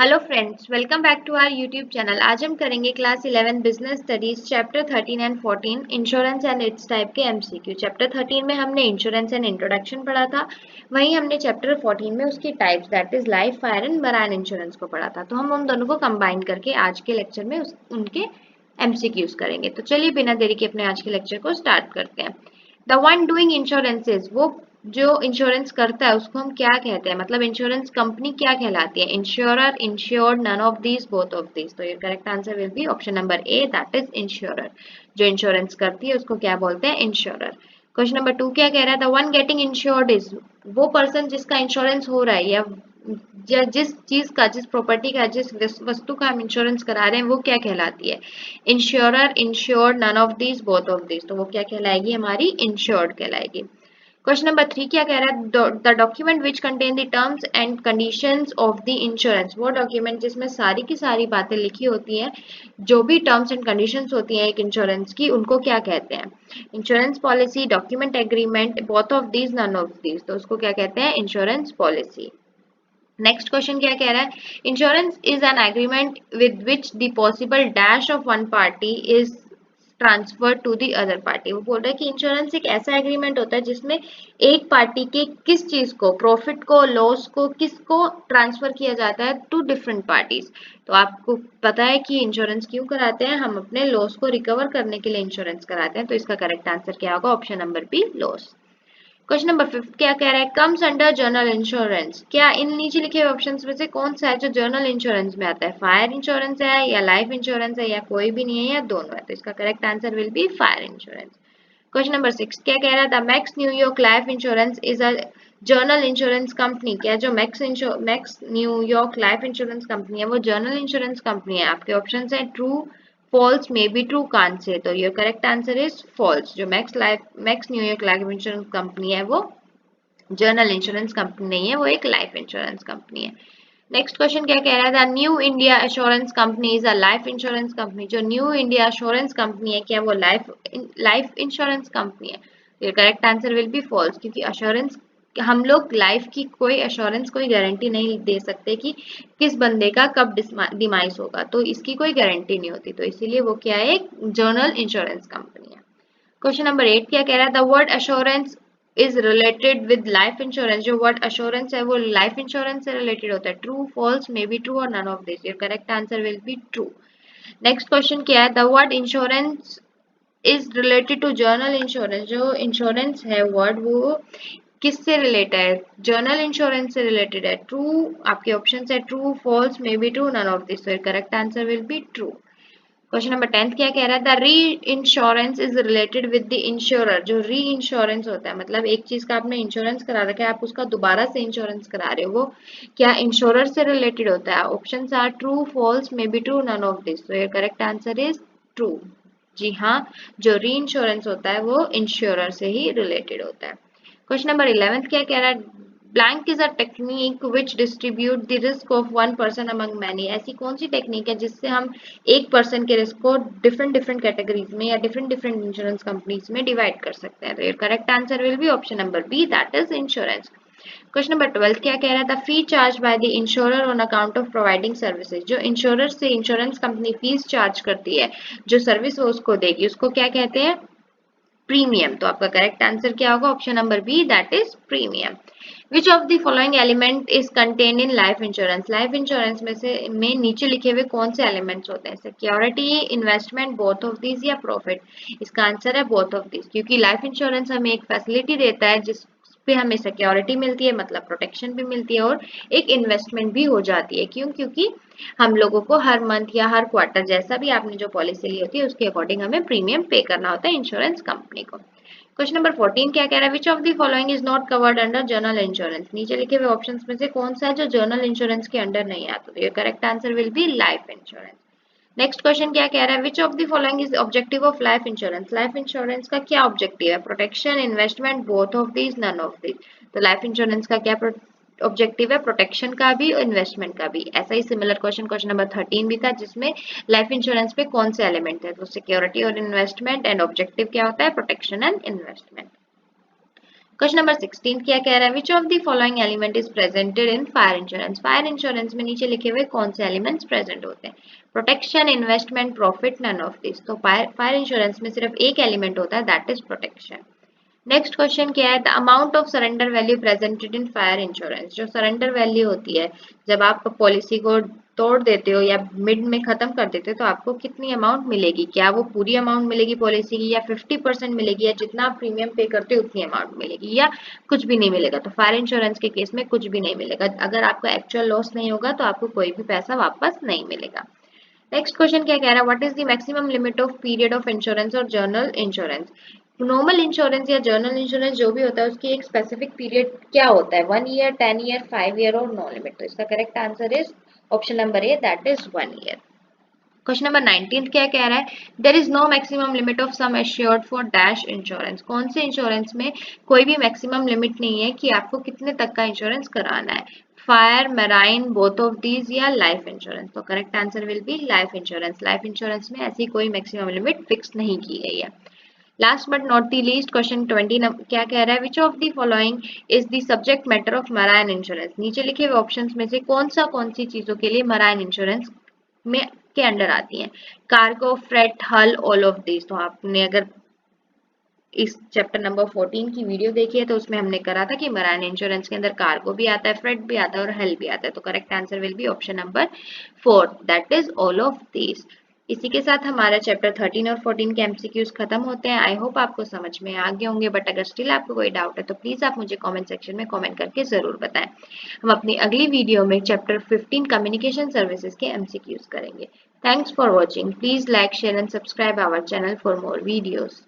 Hello friends, welcome back to our YouTube channel. आज हम करेंगे class 11 business studies chapter 13 and 14 insurance and its type के MCQ. Chapter 13 में हमने insurance and introduction पढ़ा था, वहीं हमने चैप्टर 14 में उसकी types that is life, fire and marine insurance को पढ़ा था। तो हम उन दोनों को कंबाइन करके आज के लेक्चर में उनके एमसीक्यूज करेंगे। तो चलिए बिना देरी के अपने आज के लेक्चर को स्टार्ट करते हैं। द वन डूइंग इंश्योरेंसेज, वो जो इंश्योरेंस करता है उसको हम क्या कहते हैं, मतलब इंश्योरेंस कंपनी क्या कहलाती है? Insurer, insured, none of these, both of these. तो ये correct answer will be option number A, that is insurer. जो इंश्योरेंस करती है उसको क्या बोलते हैं? इंश्योरर। क्वेश्चन नंबर 2 क्या कह रहा है? The one getting insured is, वो पर्सन जिसका इंश्योरेंस हो रहा है या जिस चीज का, जिस प्रॉपर्टी का, जिस वस्तु का हम इंश्योरेंस करा रहे हैं वो क्या कहलाती है? Insurer, insured, none of these, both of these. तो वो क्या कहलाएगी? हमारी इंश्योर्ड कहलाएगी। क्वेश्चन नंबर 3 क्या कह रहा है? The document which contain the terms and conditions of the insurance, वो डॉक्यूमेंट जिसमें सारी की सारी बातें लिखी होती हैं, जो भी टर्म्स एंड कंडीशंस होती हैं एक इंश्योरेंस की, उनको क्या कहते हैं? Insurance policy, document agreement, both of these, none of these. तो उसको क्या कहते हैं? Insurance policy. नेक्स्ट क्वेश्चन क्या कह रहा है? Insurance is an agreement with which the possible dash of one party is transfer to the other party. वो बोल रहा है कि इंश्योरेंस एक ऐसा एग्रीमेंट होता है जिसमें एक पार्टी के किस चीज को, प्रॉफिट को, लॉस को, किसको ट्रांसफर किया जाता है टू डिफरेंट पार्टीज। तो आपको पता है कि इंश्योरेंस क्यों कराते हैं? हम अपने लॉस को रिकवर करने के लिए इंश्योरेंस कराते हैं। तो इसका करेक्ट आंसर क्या होगा? Option number B, loss. Question number 5 क्या कह रहा है? कम्स अंडर जनरल इंश्योरेंस, क्या इन नीचे लिखे हुए ऑप्शंस में से कौन सा है जो जनरल इंश्योरेंस में आता है? फायर इंश्योरेंस है, या लाइफ इंश्योरेंस है, या कोई भी नहीं है, या दोनों है? तो इसका correct answer will B fire insurance. Question number 6 क्या कह रहा है? The max New York life insurance is a journal insurance company. क्या जो max New York life insurance company है वो जर्नल इंश्योरेंस कंपनी है? आपके ऑप्शन है true, false, may be true, can't say. तो your correct answer is false. जो max New York life insurance company है वो जर्नल इंश्योरेंस कंपनी नहीं है, वो एक लाइफ इंश्योरेंस कंपनी है। नेक्स्ट क्वेश्चन क्या कह रहा है? The New India Assurance Company is a life insurance company. जो न्यू इंडिया एश्योरेंस कंपनी है क्या वो लाइफ इंश्योरेंस कंपनी है? तो correct answer will be false, क्योंकि अश्योरेंस, हम लोग लाइफ की कोई एश्योरेंस, कोई गारंटी नहीं दे सकते कि किस बंदे का कब डिमाइस होगा, तो इसकी कोई गारंटी नहीं होती। तो इसीलिए वो क्या है? एक जर्नल इंश्योरेंस कंपनी है। क्वेश्चन नंबर 8 क्या कह रहा है? The word assurance is related with life insurance. जो वर्ड एश्योरेंस है वो लाइफ इंश्योरेंस से रिलेटेड होता है। True, false, may be true, और none of this. Your correct answer will be true. Next question क्या है? The word insurance is related to general insurance. जो इंश्योरेंस है वर्ड, वो किससे रिलेटेड है? जर्नल इंश्योरेंस से रिलेटेड है। ट्रू, आपके ऑप्शन है true, false, may be true, none of this. Your correct answer will be true. Question number 10 क्या कह रहा है? The reinsurance is related with the insurer. जो री इंश्योरेंस होता है, मतलब एक चीज का आपने इंश्योरेंस करा रखा है, आप उसका दोबारा से इंश्योरेंस करा रहे हो, वो क्या इंश्योरर से रिलेटेड होता है? Option are true, false, may be true, none of this. तो ये करेक्ट आंसर इज ट्रू। जी हाँ, जो री इंश्योरेंस होता है वो इंश्योरर से ही रिलेटेड होता है। क्वेश्चन नंबर 11 क्या कह रहा है? Blank is a technique which distribute the risk of one person among many. ऐसी कौन सी टेक्निक है जिससे हम एक पर्सन के रिस्क को डिफरेंट डिफरेंट कैटेगरीज में या डिफरेंट डिफरेंट इंश्योरेंस कंपनीज में डिवाइड कर सकते हैं? तो ये correct answer will be option number B, that is insurance. Question number 12 क्या कह रहा था? Fee charge by the insurer on account of providing services. जो इंश्योरर से इंश्योरेंस कंपनी फीस चार्ज करती है, जो सर्विस वो उसको देगी, उसको क्या कहते हैं? प्रीमियम। तो आपका करेक्ट आंसर क्या होगा? Option number B, that is premium. Which of the following element is contain in life insurance. Life insurance में नीचे लिखे हुए कौन से एलिमेंट्स होते हैं? Security, investment, both of this, या प्रॉफिट? इसका आंसर है बोथ ऑफ दिस, क्योंकि लाइफ इंश्योरेंस हमें एक फैसिलिटी देता है जिस पे हमें सिक्योरिटी मिलती है, मतलब प्रोटेक्शन भी मिलती है, और एक इन्वेस्टमेंट भी हो जाती है। क्यों? क्योंकि हम लोगों को हर मंथ या हर क्वार्टर, जैसा भी आपने जो पॉलिसी ली होती है, उसके अकॉर्डिंग हमें प्रीमियम पे करना होता है इंश्योरेंस कंपनी को। क्वेश्चन नंबर 14 क्या कह रहा है? Which of the following is not covered under general insurance. नीचे लिखे हुए ऑप्शंस में से कौन सा है जो जनरल इंश्योरेंस के अंडर नहीं आता? तो ये correct answer will be life insurance. Next question क्या कह रहा है? Which of the following is objective of life insurance. Life insurance का क्या ऑब्जेक्टिव है? Protection, investment, both of these, none of these. तो लाइफ इंश्योरेंस का क्या ऑब्जेक्टिव है? प्रोटेक्शन का भी, इन्वेस्टमेंट का भी। ऐसा ही सिमिलर क्वेश्चन नंबर 13 भी था, जिसमें लाइफ इंश्योरेंस पे कौन से एलिमेंट है? तो सिक्योरिटी और इन्वेस्टमेंट, एंड ऑब्जेक्टिव क्या होता है? Protection and investment. Question number 16 क्या कह रहा है, which of the following element is presented in fire insurance. Fire insurance में नीचे लिखे हुए कौन से एलिमेंट्स प्रेजेंट होते हैं, protection, investment, profit, none of this. तो फायर इंश्योरेंस में सिर्फ एक एलिमेंट होता है, that is protection. Next question क्या है, the amount of surrender value presented in fire insurance. जो सरेंडर वैल्यू होती है जब आप पॉलिसी को तोड़ देते हो या मिड में खत्म कर देते हो तो आपको कितनी अमाउंट मिलेगी, क्या वो पूरी अमाउंट मिलेगी पॉलिसी की, या 50% मिलेगी, या जितना आप प्रीमियम पे करते हो उतनी अमाउंट मिलेगी, या कुछ भी नहीं मिलेगा। तो फायर इंश्योरेंस के केस में कुछ भी नहीं मिलेगा, अगर आपका एक्चुअल लॉस नहीं होगा तो आपको कोई भी पैसा वापस नहीं मिलेगा। नेक्स्ट क्वेश्चन क्या कह रहा है, what is the maximum limit of period of insurance और जर्नल इंश्योरेंस। नॉर्मल इंश्योरेंस या जर्नल इंश्योरेंस जो भी होता है उसकी एक स्पेसिफिक पीरियड क्या होता है, 1 ईयर, 10 ईयर, 5 ईयर और नो लिमिट। तो इसका correct answer is option number A, that is 1 year. Question number 19 क्या कह रहा है, there is no maximum limit of sum assured for dash insurance. कौन से इंश्योरेंस में कोई भी मैक्सिमम लिमिट नहीं है कि आपको कितने तक का इंश्योरेंस कराना है, fire, marine, both of these या लाइफ इंश्योरेंस। तो correct answer will be life insurance. Life insurance में ऐसी कोई मैक्सिमम लिमिट फिक्स नहीं की गई है। Last but not the least question 20 क्या कह रहा है, which of the following is the subject matter of marine insurance. नीचे लिखे हुए ऑप्शंस में से कौन सी चीजों के लिए मराइन इंश्योरेंस में के अंडर आती हैं, कार्गो, फ्रेट, हल, ऑल ऑफ दिस। तो आपने अगर इस चैप्टर नंबर 14 की वीडियो देखी है तो उसमें हमने करा था कि मराइन इंश्योरेंस के अंदर कार्गो भी आता है, फ्रेट भी आता है और हल भी आता है। तो correct answer will be option number 4, that is all of this. इसी के साथ हमारा चैप्टर 13 और 14 के एमसीक्यूज खत्म होते हैं। आई होप आपको समझ में आ गए होंगे, बट अगर स्टिल आपको कोई डाउट है तो प्लीज आप मुझे कमेंट सेक्शन में कमेंट करके जरूर बताएं। हम अपनी अगली वीडियो में चैप्टर 15 कम्युनिकेशन सर्विसेज के एमसीक्यूज करेंगे। Thanks for watching, please like, share and subscribe our channel for more videos.